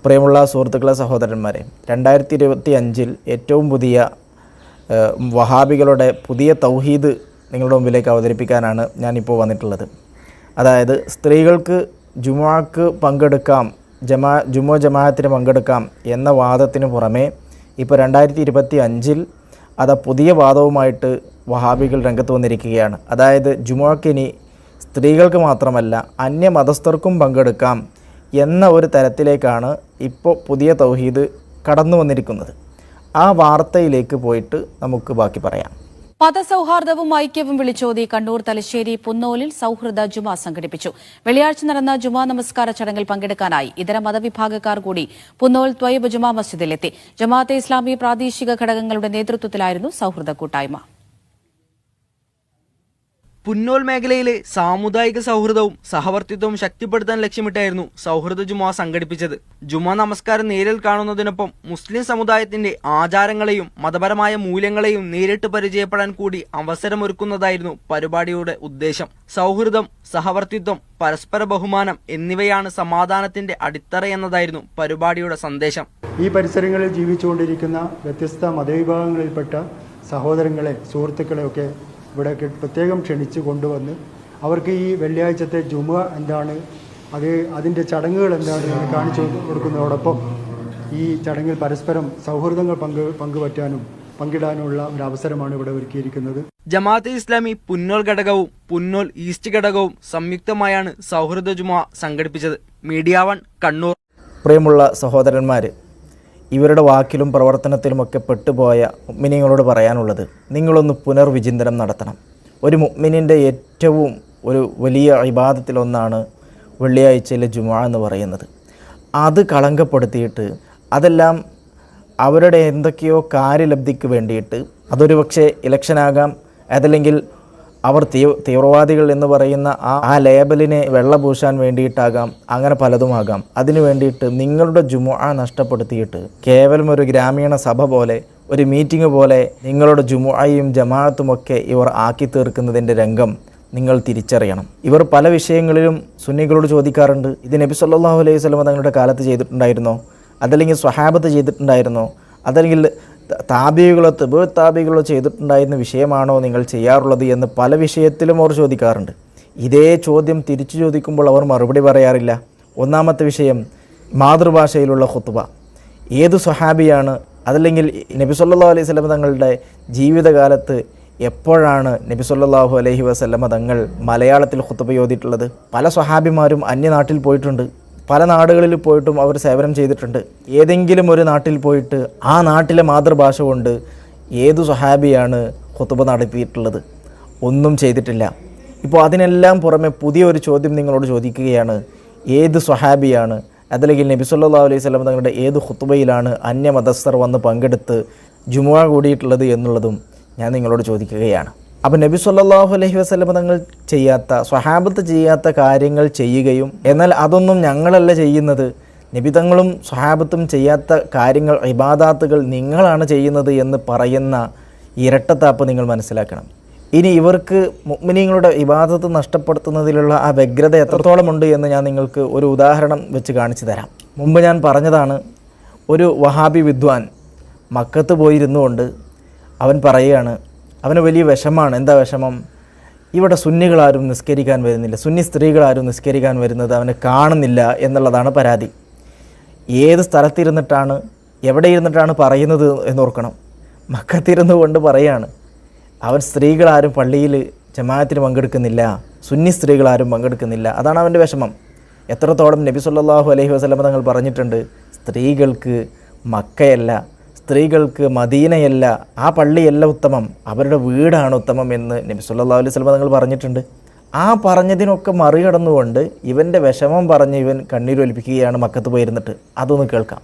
പ്രിയമുള്ള സുഹൃത്തുക്കളെ, സഹോദരന്മാരെ, 2025 ഏറ്റവും പുതിയ വഹാബികളുടെ പുതിയ തൗഹീദ് നിങ്ങളുടെ മുമ്പിലേക്ക് അവതരിപ്പിക്കാനാണ് ഞാനിപ്പോൾ വന്നിട്ടുള്ളത്. അതായത് സ്ത്രീകൾക്ക് ജുമുഅക്ക് പങ്കെടുക്കാം, ജമാഅത്തിന് പങ്കെടുക്കാം എന്ന വാദത്തിന് പുറമെ ഇപ്പോൾ 2025 അത് പുതിയ വാദവുമായിട്ട് വഹാബികൾ രംഗത്ത് വന്നിരിക്കുകയാണ്. അതായത് ജുമുഅക്കിനി സ്ത്രീകൾക്ക് മാത്രമല്ല അന്യമതസ്ഥർക്കും പങ്കെടുക്കാം എന്ന ഒരു തരത്തിലേക്കാണ് ഇപ്പോൾ പുതിയ തൗഹീദ് കടന്നു വന്നിരിക്കുന്നത്. ആ വാർത്തയിലേക്ക് പോയിട്ട് നമുക്ക് ബാക്കി പറയാം. മതസൗഹാർദ്ദവും ഐക്യവും വിളിച്ചോതി കണ്ണൂർ തലശ്ശേരി പുന്നോലിൽ സൗഹൃദ ജുമാ സംഘടിപ്പിച്ചു. വെള്ളിയാഴ്ച നടന്ന ജുമാ നമസ്കാര ചടങ്ങിൽ പങ്കെടുക്കാനായി ഇതര മതവിഭാഗക്കാർ കൂടി പുന്നോൽ ത്വയ്യിബ് ജുമാ മസ്ജിദിലെത്തി. ജമാഅത്തെ ഇസ്ലാമി പ്രാദേശിക ഘടകങ്ങളുടെ നേതൃത്വത്തിലായിരുന്നു സൗഹൃദ കൂട്ടായ്മ. പുന്നോൽ മേഖലയിലെ സാമുദായിക സൗഹൃദവും സഹവർത്തിത്വവും ശക്തിപ്പെടുത്താൻ ലക്ഷ്യമിട്ടായിരുന്നു സൗഹൃദ ജുമാ സംഘടിപ്പിച്ചത്. ജുമാ നമസ്കാരം നേരിൽ കാണുന്നതിനൊപ്പം മുസ്ലിം സമുദായത്തിന്റെ ആചാരങ്ങളെയും മതപരമായ മൂല്യങ്ങളെയും നേരിട്ട് പരിചയപ്പെടാൻ കൂടി അവസരമൊരുക്കുന്നതായിരുന്നു പരിപാടിയുടെ ഉദ്ദേശം. സൗഹൃദം, സഹവർത്തിത്വം, പരസ്പര ബഹുമാനം എന്നിവയാണ് സമാധാനത്തിന്റെ അടിത്തറയെന്നതായിരുന്നു പരിപാടിയുടെ സന്ദേശം. ഈ പരിസരങ്ങളിൽ ജീവിച്ചുകൊണ്ടിരിക്കുന്ന വ്യത്യസ്ത മതവിഭാഗങ്ങളിൽപ്പെട്ട സഹോദരങ്ങളെ, സുഹൃത്തുക്കളെയൊക്കെ ഇവിടെ പ്രത്യേകം ക്ഷണിച്ച് കൊണ്ടുവന്ന് അവർക്ക് ഈ വെള്ളിയാഴ്ചത്തെ ജുമുഅ എന്താണ്, അതിൻ്റെ ചടങ്ങുകൾ എന്താണ് എന്ന് കാണിച്ചു കൊടുക്കുന്നതോടൊപ്പം ഈ ചടങ്ങിൽ പരസ്പരം സൗഹൃദങ്ങൾ പങ്കിടാനുള്ള ഒരു അവസരമാണ് ഇവിടെ ഒരുക്കിയിരിക്കുന്നത്. ജമാഅത്തെ ഇസ്ലാമി പുന്നോൽ ഘടകവും പുന്നോൽ ഈസ്റ്റ് ഘടകവും സംയുക്തമായാണ് സൗഹൃദ ജുമുഅ സംഘടിപ്പിച്ചത്. മീഡിയ 1 കണ്ണൂർ. പ്രിയമുള്ള സഹോദരന്മാർ, ഇവരുടെ വാക്കിലും പ്രവർത്തനത്തിലുമൊക്കെ പെട്ടുപോയ മുഅ്മിനീങ്ങളോട് പറയാനുള്ളത്, നിങ്ങളൊന്ന് പുനർവിചിന്തനം നടത്തണം. ഒരു മുഅ്മിനിൻ്റെ ഏറ്റവും ഒരു വലിയ ഇബാദത്തിലൊന്നാണ് വെള്ളിയാഴ്ചയിലെ ജുമുഅ എന്ന് പറയുന്നത്. അത് കളങ്കപ്പെടുത്തിയിട്ട് അതെല്ലാം അവരുടെ എന്തൊക്കെയോ കാര്യലബ്ധിക്ക് വേണ്ടിയിട്ട്, അതൊരു പക്ഷേ ഇലക്ഷനാകാം, അതല്ലെങ്കിൽ അവർ തീവ്രവാദികൾ എന്ന് പറയുന്ന ആ ലേബലിനെ വെള്ളപൂശാൻ വേണ്ടിയിട്ടാകാം, അങ്ങനെ പലതുമാകാം. അതിനു വേണ്ടിയിട്ട് നിങ്ങളുടെ ജുമുഅ നഷ്ടപ്പെടുത്തിയിട്ട് കേവലം ഒരു ഗ്രാമീണ സഭ പോലെ, ഒരു മീറ്റിംഗ് പോലെ നിങ്ങളുടെ ജുമുഅയും ജമാഅത്തുമൊക്കെ ഇവർ ആക്കി തീർക്കുന്നതിൻ്റെ രംഗം നിങ്ങൾ തിരിച്ചറിയണം. ഇവർ പല വിഷയങ്ങളിലും സുന്നികളോട് ചോദിക്കാറുണ്ട്, ഇത് നബി സല്ലല്ലാഹു അലൈഹി വസല്ലം തങ്ങളുടെ കാലത്ത് ചെയ്തിട്ടുണ്ടായിരുന്നോ, അതല്ലെങ്കിൽ സ്വഹാബത്ത് ചെയ്തിട്ടുണ്ടായിരുന്നോ, അതല്ലെങ്കിൽ താബികളോ ചെയ്തിട്ടുണ്ടായിരുന്ന വിഷയമാണോ നിങ്ങൾ ചെയ്യാറുള്ളത് എന്ന് പല വിഷയത്തിലും അവർ ചോദിക്കാറുണ്ട്. ഇതേ ചോദ്യം തിരിച്ചു ചോദിക്കുമ്പോൾ അവർ മറുപടി പറയാറില്ല. ഒന്നാമത്തെ വിഷയം മാതൃഭാഷയിലുള്ള ഖുത്ബ. ഏത് സ്വഹാബിയാണ്, അതല്ലെങ്കിൽ നബി സല്ലല്ലാഹു അലൈഹി വസല്ലം തങ്ങളുടെ ജീവിതകാലത്ത് എപ്പോഴാണ് നബി സല്ലല്ലാഹു അലൈഹി വസല്ലം തങ്ങൾ മലയാളത്തിൽ ഖുത്ബ ഓതിയിട്ടുള്ളത്? പല സ്വഹാബിമാരും അന്യനാട്ടിൽ പോയിട്ടുണ്ട്, പല നാടുകളിൽ പോയിട്ടും അവർ സേവനം ചെയ്തിട്ടുണ്ട്. ഏതെങ്കിലും ഒരു നാട്ടിൽ പോയിട്ട് ആ നാട്ടിലെ മാതൃഭാഷ കൊണ്ട് ഏതു സ്വഹാബിയാണ് ഖുത്ബ നടത്തിയിട്ടുള്ളത്? ഒന്നും ചെയ്തിട്ടില്ല. ഇപ്പോൾ അതിനെല്ലാം പുറമെ പുതിയൊരു ചോദ്യം നിങ്ങളോട് ചോദിക്കുകയാണ്, ഏത് സ്വഹാബിയാണ്, അതല്ലെങ്കിൽ നബി സല്ലല്ലാഹു അലൈഹി വസല്ലം തങ്ങളുടെ ഏത് ഖുത്ബയിലാണ് അന്യമതസ്ഥർ വന്ന് പങ്കെടുത്ത് ജുമുഅ കൂടിയിട്ടുള്ളത് എന്നുള്ളതും ഞാൻ നിങ്ങളോട് ചോദിക്കുകയാണ്. അപ്പോൾ നബി സല്ലല്ലാഹു അലൈഹി വസല്ലം തങ്ങൾ ചെയ്യാത്ത, സ്വഹാബത്ത് ചെയ്യാത്ത കാര്യങ്ങൾ ചെയ്യുകയും, എന്നാൽ അതൊന്നും ഞങ്ങളല്ല ചെയ്യുന്നത്, നബി തങ്ങളും സ്വഹാബത്തും ചെയ്യാത്ത കാര്യങ്ങൾ, ഇബാദാത്തുകൾ നിങ്ങളാണ് ചെയ്യുന്നത് എന്ന് പറയുന്ന ഇരട്ടത്താപ്പ് നിങ്ങൾ മനസ്സിലാക്കണം. ഇനി ഇവർക്ക് മുഅ്മിനീങ്ങളുടെ ഇബാദത്ത് നഷ്ടപ്പെടുത്തുന്നതിലുള്ള ആ വ്യഗ്രത എത്രത്തോളമുണ്ട് എന്ന് ഞാൻ നിങ്ങൾക്ക് ഒരു ഉദാഹരണം വെച്ച് കാണിച്ചു തരാം. മുമ്പ് ഞാൻ പറഞ്ഞതാണ്, ഒരു വഹാബി വിദ്വാൻ മക്കത്ത് പോയിരുന്നുകൊണ്ട് അവൻ പറയുകയാണ്, അവന് വലിയ വിഷമാണ്. എന്താ വിഷമം? ഇവിടെ സുന്നികളാരും നിസ്കരിക്കാൻ വരുന്നില്ല, സുന്നി സ്ത്രീകളാരും നിസ്കരിക്കാൻ വരുന്നത് അവന് കാണുന്നില്ല എന്നുള്ളതാണ് പരാതി. ഏത് സ്ഥലത്തിരുന്നിട്ടാണ്, എവിടെ ഇരുന്നിട്ടാണ് പറയുന്നത് എന്നോർക്കണം. മക്കത്തിരുന്നു കൊണ്ട് പറയാണ്, അവൻ സ്ത്രീകളാരും പള്ളിയിൽ ജമാഅത്തിന് പങ്കെടുക്കുന്നില്ല, സുന്നി സ്ത്രീകളാരും പങ്കെടുക്കുന്നില്ല. അതാണ് അവൻ്റെ വിഷമം. എത്രത്തോളം നബി സല്ലല്ലാഹു അലൈഹി വസല്ലം തങ്ങൾ പറഞ്ഞിട്ടുണ്ട്, സ്ത്രീകൾക്ക് മക്കയല്ല, സ്ത്രീകൾക്ക് മദീനയല്ല, ആ പള്ളിയല്ല ഉത്തമം, അവരുടെ വീടാണ് ഉത്തമം എന്ന് നബി സല്ലല്ലാഹു അലൈഹി വസല്ലം തങ്ങൾ പറഞ്ഞിട്ടുണ്ട്. ആ പറഞ്ഞതിനൊക്കെ മറികടന്നുകൊണ്ട് ഇവൻ്റെ വിഷമം പറഞ്ഞ് ഇവൻ കണ്ണീരൊലിപ്പിക്കുകയാണ് മക്കത്ത് പോയിരുന്നിട്ട്. അതൊന്ന് കേൾക്കാം.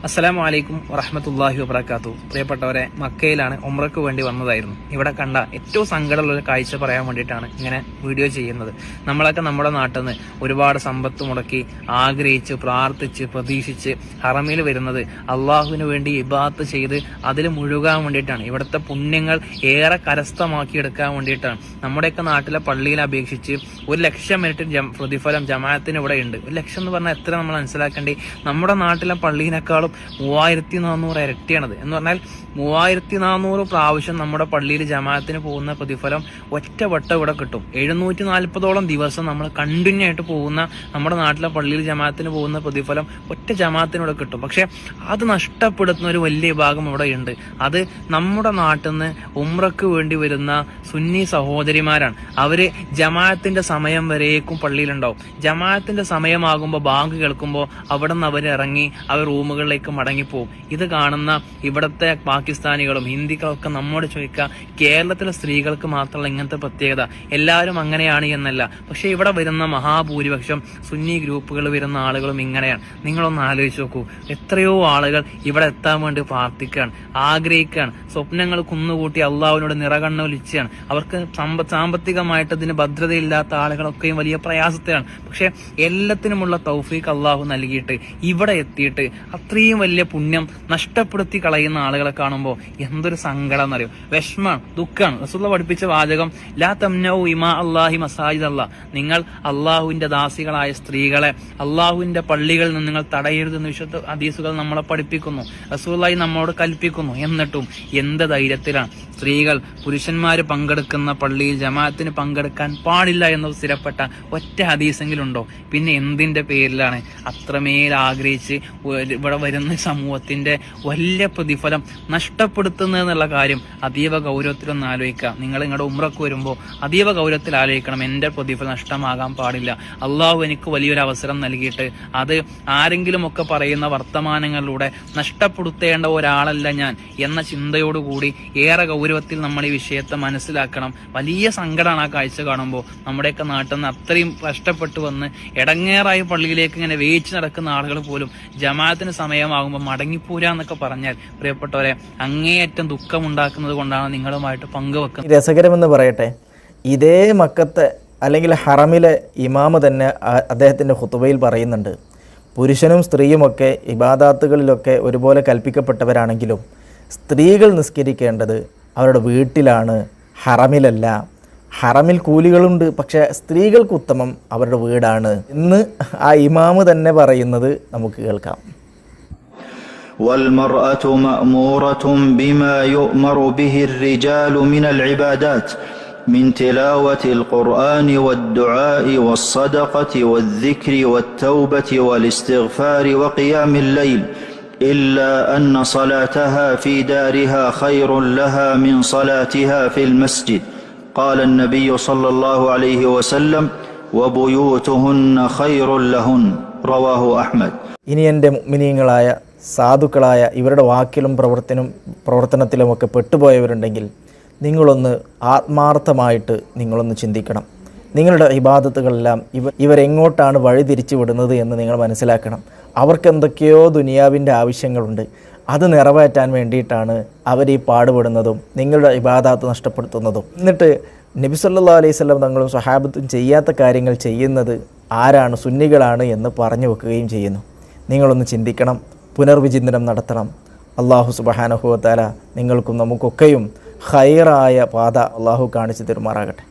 അസ്സലാമു അലൈക്കും വറഹ്മത്തുള്ളാഹി വബറകാതുഹു. പ്രിയപ്പെട്ടവരെ, മക്കയിലാണ് ഉംറയ്ക്ക് വേണ്ടി വന്നതായിരുന്നു. ഇവിടെ കണ്ട ഏറ്റവും സങ്കടമുള്ള ഒരു കാഴ്ച പറയാൻ വേണ്ടിയിട്ടാണ് ഇങ്ങനെ വീഡിയോ ചെയ്യുന്നത്. നമ്മളൊക്കെ നമ്മുടെ നാട്ടിൽ നിന്ന് ഒരുപാട് സമ്പത്ത് മുടക്കി ആഗ്രഹിച്ച് പ്രാർത്ഥിച്ച് പ്രതീക്ഷിച്ച് ഹറമിൽ വരുന്നത് അള്ളാഹുവിന് വേണ്ടി ഇബാദത്ത് ചെയ്ത് അതിൽ മുഴുകാൻ വേണ്ടിയിട്ടാണ്. ഇവിടുത്തെ പുണ്യങ്ങൾ ഏറെ കരസ്ഥമാക്കിയെടുക്കാൻ വേണ്ടിയിട്ടാണ്. നമ്മുടെയൊക്കെ നാട്ടിലെ പള്ളിയിൽ അപേക്ഷിച്ച് 1,00,000 മിനിറ്റ് പ്രതിഫലം ജമാഅത്തിന് ഇവിടെ ഉണ്ട്. 1,00,000 എന്ന് പറഞ്ഞാൽ എത്ര നമ്മൾ മനസ്സിലാക്കേണ്ടി? നമ്മുടെ നാട്ടിലെ പള്ളിയിനേക്കാളും 3400 ഇരട്ടിയാണത്. എന്ന് പറഞ്ഞാൽ 3400 പ്രാവശ്യം നമ്മുടെ പള്ളിയിൽ ജമാഅത്തിന് പോകുന്ന പ്രതിഫലം ഒറ്റവട്ടം ഇവിടെ കിട്ടും. 740ഓളം ദിവസം നമ്മൾ കണ്ടിന്യൂ ആയിട്ട് പോകുന്ന നമ്മുടെ നാട്ടിലെ പള്ളിയിൽ ജമാഅത്തിന് പോകുന്ന പ്രതിഫലം ഒറ്റ ജമാഅത്തിനൂടെ കിട്ടും. പക്ഷെ അത് നഷ്ടപ്പെടുത്തുന്ന ഒരു വലിയ ഭാഗം ഇവിടെ ഉണ്ട്. അത് നമ്മുടെ നാട്ടിൽ നിന്ന് ഉംറക്ക് വേണ്ടി വരുന്ന സുന്നി സഹോദരിമാരാണ്. അവര് ജമാഅത്തിന്റെ സമയം വരേക്കും പള്ളിയിലുണ്ടാവും. ജമാഅത്തിന്റെ സമയമാകുമ്പോൾ ബാങ്ക് കേൾക്കുമ്പോൾ അവിടെ നിന്ന് അവർ ഇറങ്ങി അവർ റൂമുകളിലേക്ക് മടങ്ങിപ്പോവും. ഇത് കാണുന്ന ഇവിടുത്തെ പാകിസ്ഥാനികളും ഹിന്ദികളൊക്കെ നമ്മോട് ചോദിക്കുക, കേരളത്തിലെ സ്ത്രീകൾക്ക് മാത്രമല്ല ഇങ്ങനത്തെ പ്രത്യേകത, എല്ലാവരും അങ്ങനെയാണ് എന്നല്ല. പക്ഷെ ഇവിടെ വരുന്ന മഹാഭൂരിപക്ഷം സുന്നി ഗ്രൂപ്പുകൾ വരുന്ന ആളുകളും ഇങ്ങനെയാണ്. നിങ്ങളൊന്ന് ആലോചിച്ച് നോക്കൂ. എത്രയോ ആളുകൾ ഇവിടെ എത്താൻ വേണ്ടി പ്രാർത്ഥിക്കുകയാണ്, ആഗ്രഹിക്കുകയാണ്, സ്വപ്നങ്ങൾ കുന്നുകൂട്ടി അള്ളാഹുവിനോട് നിറകണ്ണൊലിച്ചാണ്. അവർക്ക് സാമ്പത്തികമായിട്ട് ഇതിന് ഭദ്രതയില്ലാത്ത ആളുകളൊക്കെയും വലിയ പ്രയാസത്തിലാണ്. പക്ഷെ എല്ലാത്തിനുമുള്ള തൗഫീഖ് അള്ളാഹു നൽകിയിട്ട് ഇവിടെ എത്തിയിട്ട് അത്രയും വലിയ പുണ്യം നഷ്ടപ്പെടുത്തി കളയുന്ന ആളുകളെ കാണുമ്പോൾ എന്തൊരു സങ്കടം എന്നറിയോ, വിഷമാണ്, ദുഃഖമാണ്. റസൂലുള്ളാഹി പഠിപ്പിച്ച വാചകം ലാ തംനഉ ഇമാ അല്ലാഹി മസാജിദ് അല്ലാഹ്, നിങ്ങൾ അള്ളാഹുവിന്റെ ദാസികളായ സ്ത്രീകളെ അള്ളാഹുവിന്റെ പള്ളികളിൽ നിന്ന് നിങ്ങൾ തടയരുതെന്ന് വിശുദ്ധ ഹദീസുകൾ നമ്മളെ പഠിപ്പിക്കുന്നു. റസൂലുള്ളാഹി നമ്മോട് കൽപ്പിക്കുന്നു. എന്നിട്ടും എന്ത് ധൈര്യത്തിലാണ് സ്ത്രീകൾ പുരുഷന്മാര് പങ്കെടുക്കുന്ന പള്ളിയിൽ ജമാഅത്തിന് പങ്കെടുക്കാൻ പാടില്ല എന്ന് സ്ഥിരപ്പെട്ട ഒറ്റ ഹദീസെങ്കിലുണ്ടോ? പിന്നെ എന്തിന്റെ പേരിലാണ് അത്രമേൽ ആഗ്രഹിച്ച് ഇവിടെ വരുന്ന സമൂഹത്തിന്റെ വലിയ പ്രതിഫലം നഷ്ടപ്പെടുത്തുന്നത് എന്നുള്ള കാര്യം അതീവ ഗൗരവത്തിലൊന്ന് ആലോചിക്കുക. നിങ്ങൾ നിങ്ങളുടെ ഉംറക്ക് വരുമ്പോൾ അതീവ ഗൗരവത്തിൽ ആലോചിക്കണം. എന്റെ പ്രതിഫലം നഷ്ടമാകാൻ പാടില്ല. അള്ളാഹു എനിക്ക് വലിയൊരു അവസരം നൽകിയിട്ട് അത് ആരെങ്കിലും ഒക്കെ പറയുന്ന വർത്തമാനങ്ങളിലൂടെ നഷ്ടപ്പെടുത്തേണ്ട ഒരാളല്ല ഞാൻ എന്ന ചിന്തയോടുകൂടി ഏറെ ഗൗരവത്തിൽ നമ്മൾ ഈ വിഷയത്തെ മനസ്സിലാക്കണം. വലിയ സങ്കടമാണ് ആ കാഴ്ച കാണുമ്പോൾ. നമ്മുടെയൊക്കെ നാട്ടിൽ നിന്ന് അത്രയും കഷ്ടപ്പെട്ട് വന്ന് ഇടങ്ങേറായി പള്ളിയിലേക്ക് ഇങ്ങനെ വേയിച്ച് നടക്കുന്ന ആളുകൾ പോലും ജമാഅത്തിന് സമയമാകുമ്പോൾ മടങ്ങിപ്പോരാന്നൊക്കെ പറഞ്ഞാൽ പ്രിയപ്പെട്ടവരെ അങ്ങേയറ്റം ദുഃഖമുണ്ടാക്കുന്നത് കൊണ്ടാണ് നിങ്ങളുമായിട്ട് പങ്കുവെക്കുന്നത്. രസകരമെന്ന് പറയട്ടെ, ഇതേ മക്കത്തെ അല്ലെങ്കിൽ ഹറമിലെ ഇമാമ് തന്നെ അദ്ദേഹത്തിൻ്റെ ഖുതുബയിൽ പറയുന്നുണ്ട്, പുരുഷനും സ്ത്രീയുമൊക്കെ ഇബാദാത്തുകളിലൊക്കെ ഒരുപോലെ കൽപ്പിക്കപ്പെട്ടവരാണെങ്കിലും സ്ത്രീകൾ നിസ്കരിക്കേണ്ടത് അവരുടെ വീട്ടിലാണ്, ഹറമിലല്ല. ഹറമിൽ കൂലികളുണ്ട്, പക്ഷെ സ്ത്രീകൾക്ക് ഉത്തമം അവരുടെ വീടാണ് എന്ന് ആ ഇമാമ് തന്നെ പറയുന്നത് നമുക്ക് കേൾക്കാം. والمرأة مأمورة بما يؤمر به الرجال من العبادات من تلاوة القرآن والدعاء والصدقة والذكر والتوبة والاستغفار وقيام الليل إلا أن صلاتها في دارها خير لها من صلاتها في المسجد. قال النبي صلى الله عليه وسلم وبيوتهن خير لهن. رواه أحمد. ഇനി എൻ്റെ മുഅ്മിനീങ്ങളായ സാധുക്കളായ ഇവരുടെ വാക്കിലും പ്രവർത്തനത്തിലുമൊക്കെ പെട്ടുപോയവരുണ്ടെങ്കിൽ നിങ്ങളൊന്ന് ആത്മാർത്ഥമായിട്ട് നിങ്ങളൊന്ന് ചിന്തിക്കണം. നിങ്ങളുടെ ഇബാദത്തുകളെല്ലാം ഇവരെങ്ങോട്ടാണ് വഴിതിരിച്ചു വിടുന്നത് എന്ന് നിങ്ങൾ മനസ്സിലാക്കണം. അവർക്ക് എന്തൊക്കെയോ ദുനിയാവിൻ്റെ ആവശ്യങ്ങളുണ്ട്. അത് നിറവേറ്റാൻ വേണ്ടിയിട്ടാണ് അവർ ഈ പാടുപെടുന്നതും നിങ്ങളുടെ ഇബാദത്ത് നഷ്ടപ്പെടുത്തുന്നതും. എന്നിട്ട് നബി സല്ലല്ലാഹു അലൈഹി വസല്ലം തങ്ങളും സ്വഹാബത്തും ചെയ്യാത്ത കാര്യങ്ങൾ ചെയ്യുന്നത് ആരാണ്? സുന്നികളാണ് എന്ന് പറഞ്ഞു വെക്കുകയും ചെയ്യുന്നു. നിങ്ങളൊന്ന് ചിന്തിക്കണം, പുനർവിചിന്തനം നടത്തണം. അള്ളാഹു സുബ്ഹാനഹു വ തആല നിങ്ങൾക്കും നമുക്കൊക്കെയും ഖൈറായ പാത അള്ളാഹു കാണിച്ചു തരുമാറാകട്ടെ.